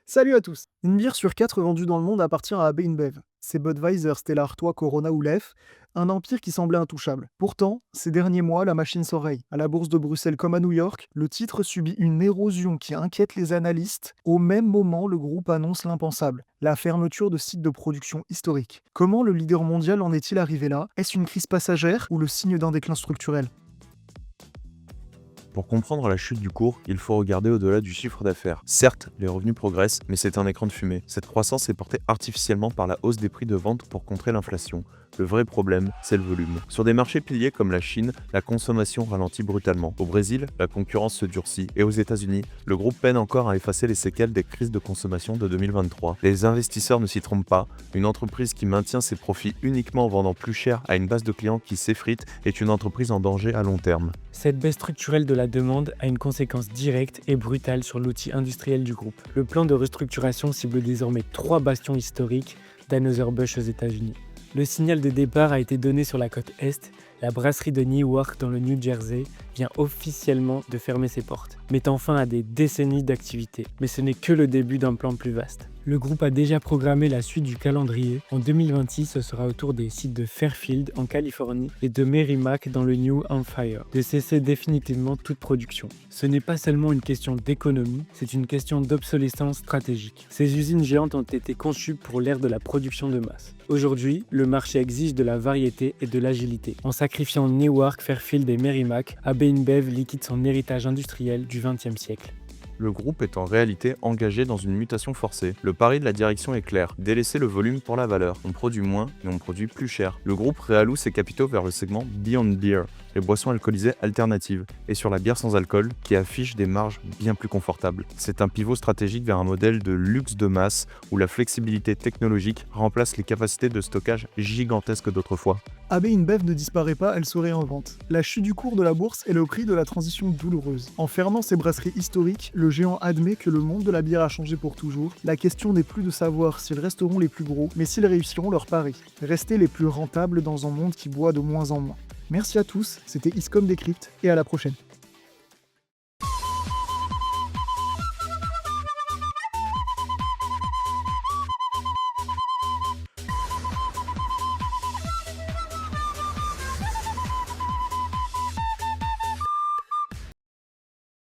Salut à tous. Une bière sur 4 vendue dans le monde appartient à AB InBev. C'est Budweiser, Stella Artois, Corona ou Leffe, un empire qui semblait intouchable. Pourtant, ces derniers mois, la machine s'enraye. À la bourse de Bruxelles comme à New York, le titre subit une érosion qui inquiète les analystes. Au même moment, le groupe annonce l'impensable, la fermeture de sites de production historiques. Comment le leader mondial en est-il arrivé là? Est-ce une crise passagère ou le signe d'un déclin structurel? Pour comprendre la chute du cours, il faut regarder au-delà du chiffre d'affaires. Certes, les revenus progressent, mais c'est un écran de fumée. Cette croissance est portée artificiellement par la hausse des prix de vente pour contrer l'inflation. Le vrai problème, c'est le volume. Sur des marchés piliers comme la Chine, la consommation ralentit brutalement. Au Brésil, la concurrence se durcit. Et aux États-Unis, le groupe peine encore à effacer les séquelles des crises de consommation de 2023. Les investisseurs ne s'y trompent pas. Une entreprise qui maintient ses profits uniquement en vendant plus cher à une base de clients qui s'effrite est une entreprise en danger à long terme. Cette baisse structurelle de la demande a une conséquence directe et brutale sur l'outil industriel du groupe. Le plan de restructuration cible désormais 3 bastions historiques d'Anheuser-Busch aux États-Unis. Le signal de départ a été donné sur la côte Est. La brasserie de Newark dans le New Jersey vient officiellement de fermer ses portes, mettant fin à des décennies d'activité. Mais ce n'est que le début d'un plan plus vaste. Le groupe a déjà programmé la suite du calendrier. En 2026, ce sera au tour des sites de Fairfield en Californie et de Merrimack dans le New Hampshire de cesser définitivement toute production. Ce n'est pas seulement une question d'économie, c'est une question d'obsolescence stratégique. Ces usines géantes ont été conçues pour l'ère de la production de masse. Aujourd'hui, le marché exige de la variété et de l'agilité. En sacrifiant Newark, Fairfield et Merrimack, AB InBev liquide son héritage industriel du XXe siècle. Le groupe est en réalité engagé dans une mutation forcée. Le pari de la direction est clair, délaisser le volume pour la valeur. On produit moins, mais on produit plus cher. Le groupe réalloue ses capitaux vers le segment Beyond Beer, les boissons alcoolisées alternatives, et sur la bière sans alcool, qui affiche des marges bien plus confortables. C'est un pivot stratégique vers un modèle de luxe de masse, où la flexibilité technologique remplace les capacités de stockage gigantesques d'autrefois. AB InBev ne disparaît pas, elle se réinvente. La chute du cours de la bourse est le prix de la transition douloureuse. En fermant ses brasseries historiques, le géant admet que le monde de la bière a changé pour toujours. La question n'est plus de savoir s'ils resteront les plus gros, mais s'ils réussiront leur pari. Rester les plus rentables dans un monde qui boit de moins en moins. Merci à tous, c'était Iscom Décrypte et à la prochaine.